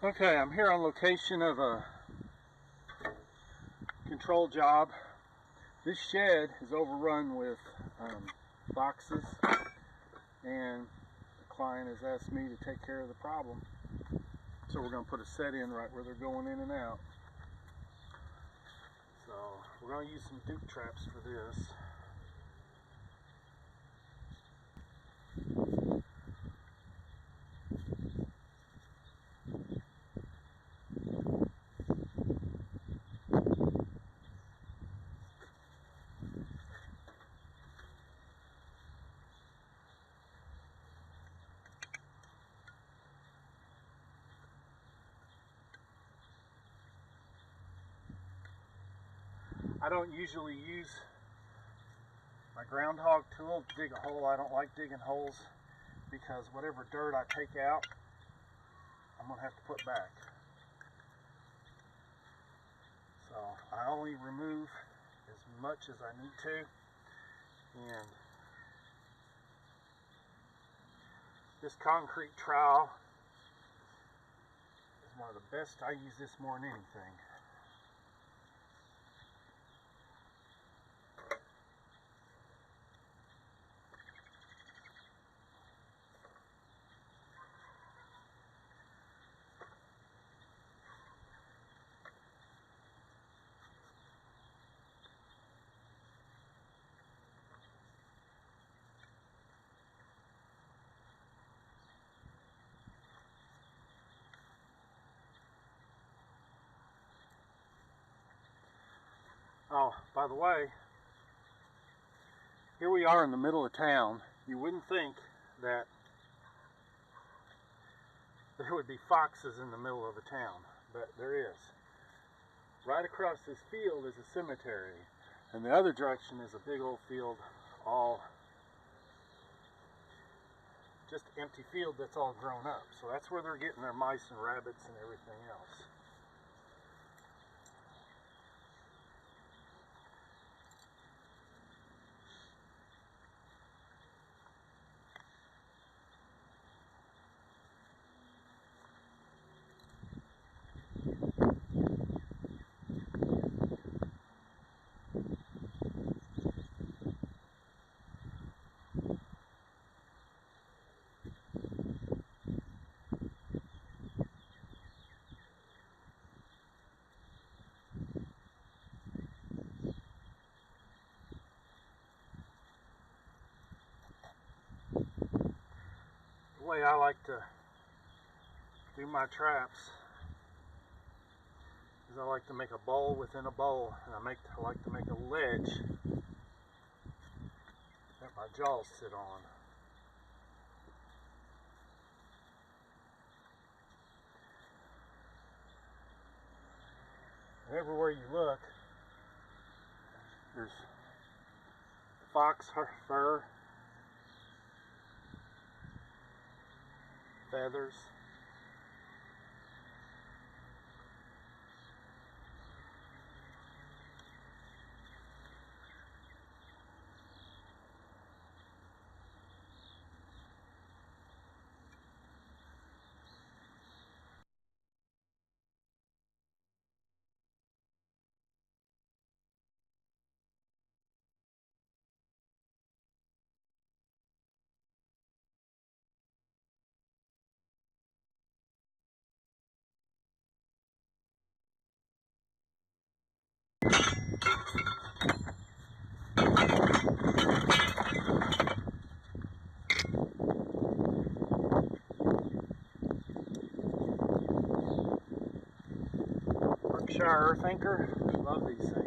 Okay, I'm here on location of a control job. This shed is overrun with foxes, and the client has asked me to take care of the problem. So we're going to put a set in right where they're going in and out. So we're going to use some dupe traps for this. I don't usually use my groundhog tool to dig a hole. I don't like digging holes because whatever dirt I take out, I'm going to have to put back. So I only remove as much as I need to, and this concrete trowel is one of the best. I use this more than anything. Oh, by the way, here we are in the middle of town. You wouldn't think that there would be foxes in the middle of a town, but there is. Right across this field is a cemetery, and the other direction is a big old field, all just empty field that's all grown up. So that's where they're getting their mice and rabbits and everything else. The way I like to do my traps is I like to make a bowl within a bowl, and I like to make a ledge that my jaws sit on. And everywhere you look, there's fox fur, feathers. Earth anchor. Love these things.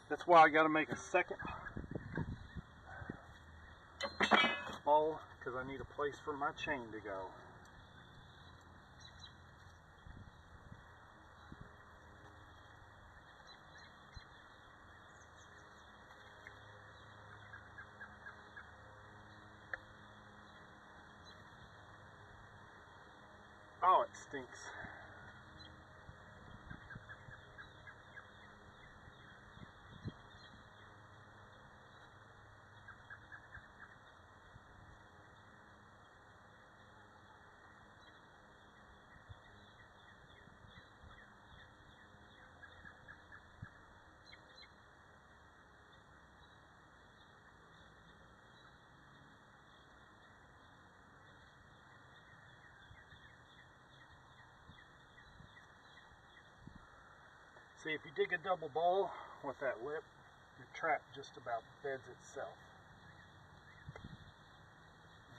That's why I got to make a second bowl, because I need a place for my chain to go. Stinks. See, if you dig a double bowl with that lip, your trap just about beds itself.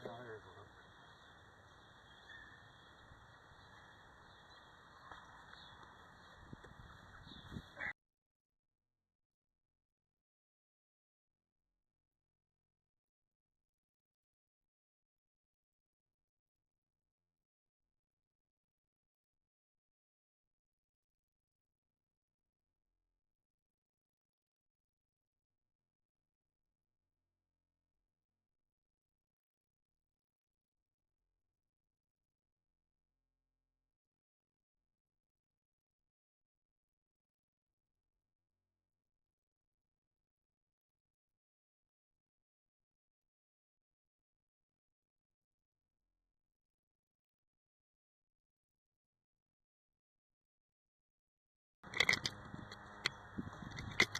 Now there's a lip.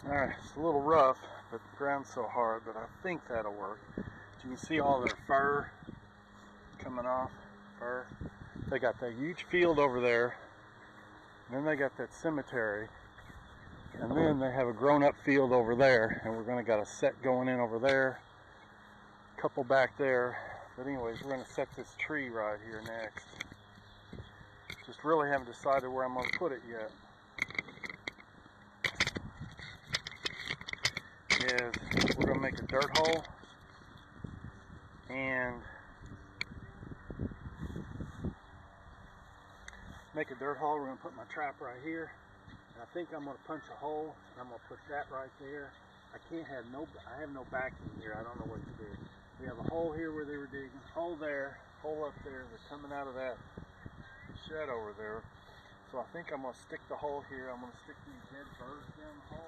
Alright, it's a little rough, but the ground's so hard, but I think that'll work. You can see all their fur coming off. Fur. They got that huge field over there, and then they got that cemetery, and then they have a grown-up field over there, and we're going to got a set going in over there, a couple back there. But anyways, we're going to set this tree right here next. Just really haven't decided where I'm going to put it yet. We're going to make a dirt hole, and we're going to put my trap right here, and I think I'm going to punch a hole, and I'm going to put that right there. I have no backing here. I don't know what to do. We have a hole here where they were digging, hole there, hole up there. They're coming out of that shed over there. So I think I'm going to stick the hole here. I'm going to stick these dead birds down the hole.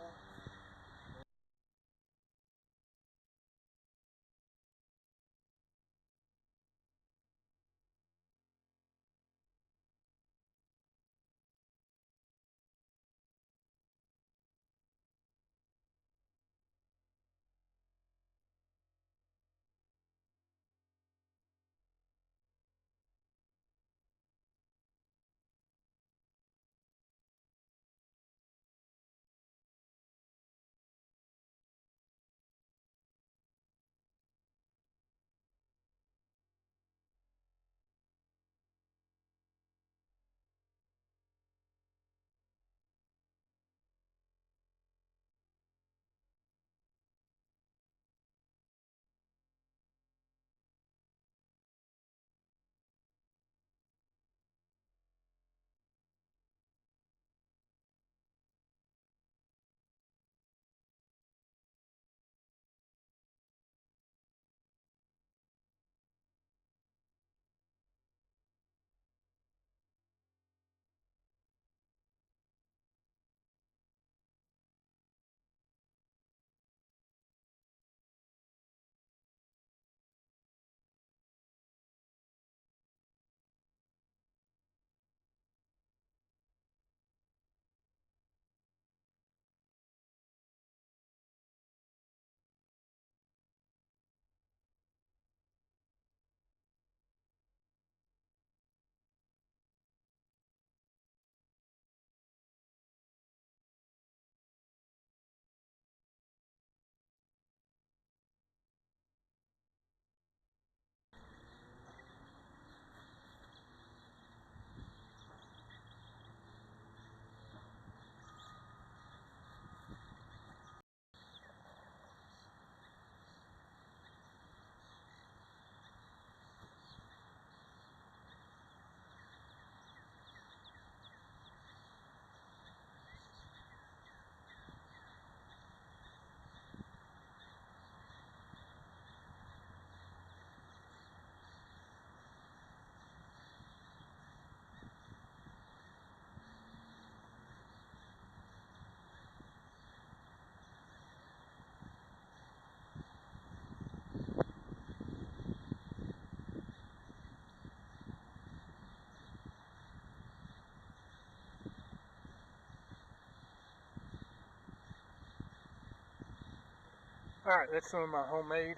Alright, that's some of my homemade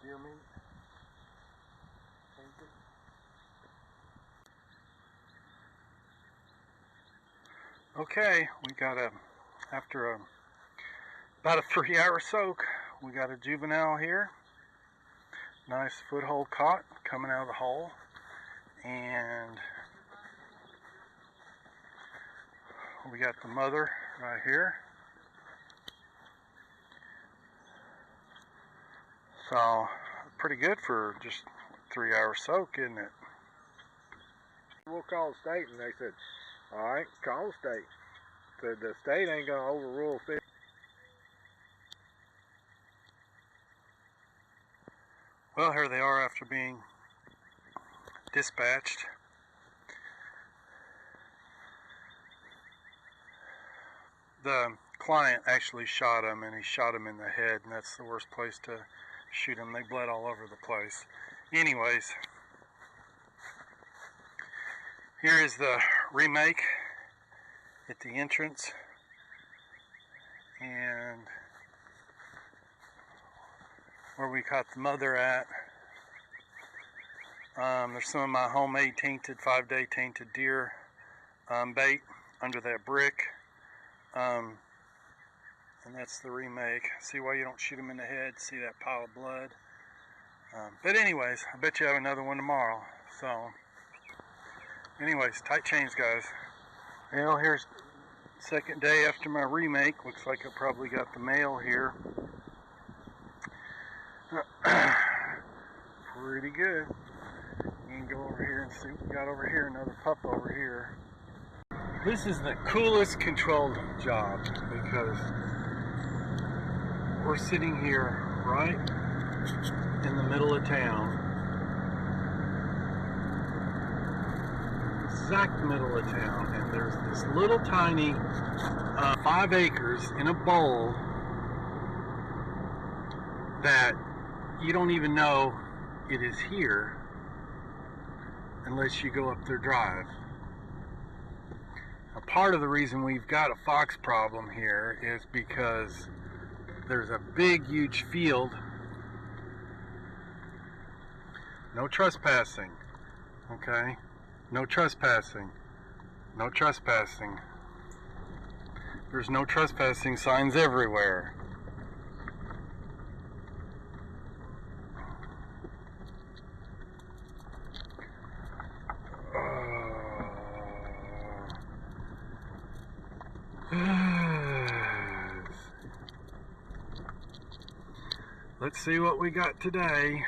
deer meat. Okay, we got after about a 3-hour soak, we got a juvenile here. Nice foothold caught coming out of the hole. And we got the mother right here. So, pretty good for just a 3-hour soak, isn't it? We'll call the state, and they said, all right, call the state. Said the state ain't gonna overrule fish. Well, here they are after being dispatched. The client actually shot him, and he shot him in the head, and that's the worst place to shoot him. They bled all over the place. Anyways, here is the remake at the entrance, and where we caught the mother at. There's some of my homemade tainted 5-day tainted deer bait under that brick, and that's the remake. See why you don't shoot them in the head? See that pile of blood? But anyways, I bet you have another one tomorrow. So anyways, tight chains, guys. Well, here's second day after my remake. Looks like I probably got the male here. Pretty good. You can go over here and see what we got over here. Another pup over here. This is the coolest controlled job because we're sitting here right in the middle of town. Exact middle of town, and there's this little tiny 5 acres in a bowl that you don't even know it is here unless you go up their drive. Now, part of the reason we've got a fox problem here is because there's a big, huge field. No trespassing, okay? No trespassing. No trespassing. There's no trespassing signs everywhere. Let's see what we got today.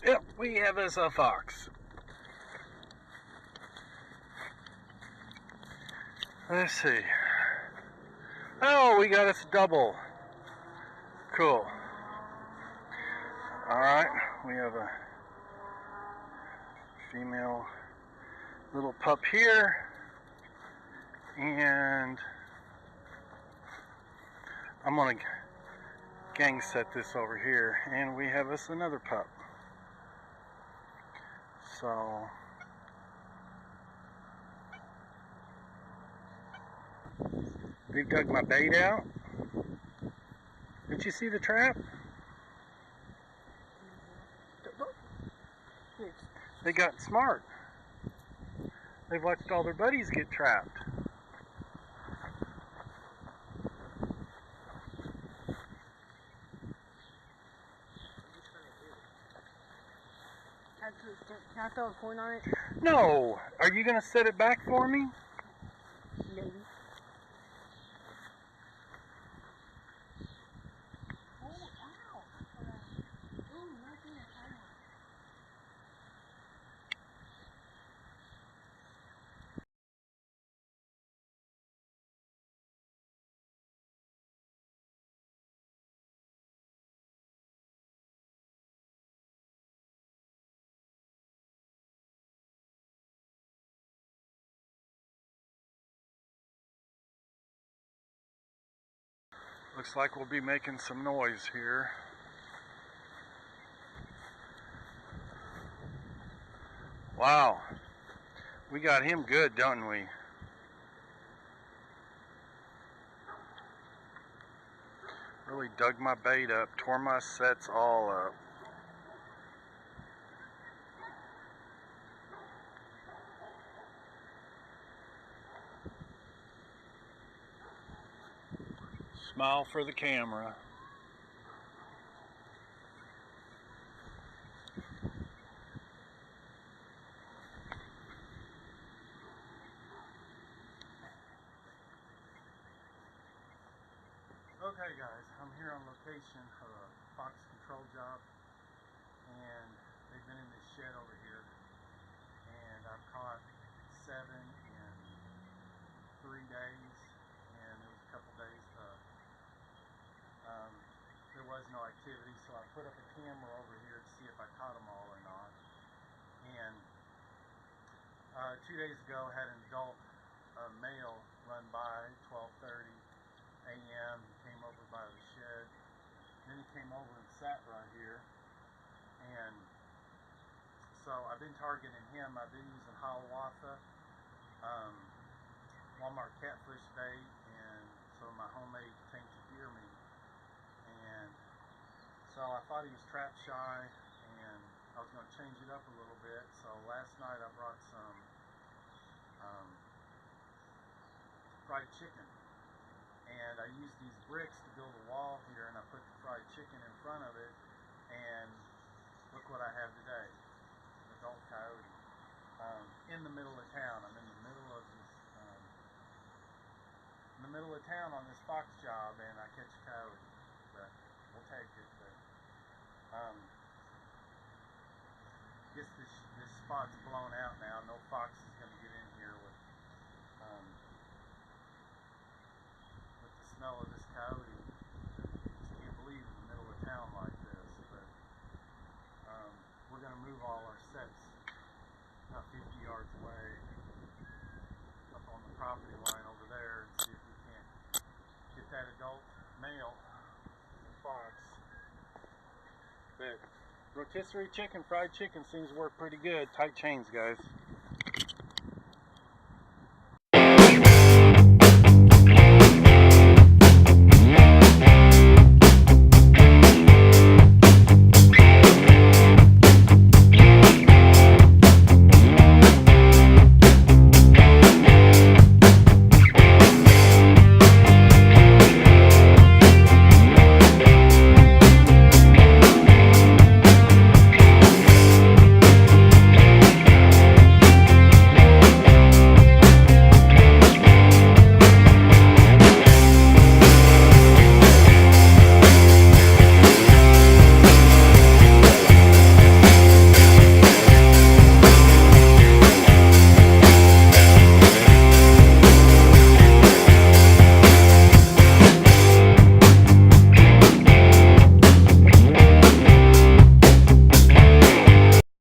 Yep, we have us a fox. Let's see. Oh, we got us a double. Cool. Alright, we have a female little pup here, and I'm gonna gang set this over here, and we have us another pup. So they've dug my bait out. Did you see the trap? They got smart. They've watched all their buddies get trapped. Can I throw a coin on it? No! Are you going to set it back for me? Maybe. Looks like we'll be making some noise here. Wow. We got him good, don't we? literally dug my bait up, tore my sets all up. Smile for the camera. Okay guys, I'm here on location of a fox control job, and they've been in this shed over here, and I've caught 7 in 3 days, and it was a couple days there was no activity, so I put up a camera over here to see if I caught them all or not. And 2 days ago I had an adult male run by 12:30 a.m. He came over by the shed, then he came over and sat right here, and so I've been targeting him. I've been using Hiawatha, Walmart catfish bait, and some of my homemade tainted deer meat. And so I thought he was trap shy, and I was going to change it up a little bit. So last night I brought some fried chicken, and I used these bricks to build a wall here, and I put the fried chicken in front of it, and look what I have today, an adult coyote, in the middle of town. I'm in the middle of this, on this fox job, and I catch a coyote, but we'll take it. But guess this spot's blown out now. No fox is going to get in here with the smell of this coyote. Just can't believe in the middle of town like this. But we're going to move all our sets about 50 yards away, up on the property line over there, and see if we can't get that adult male fox. But rotisserie chicken, fried chicken seems to work pretty good. Tight chains, guys.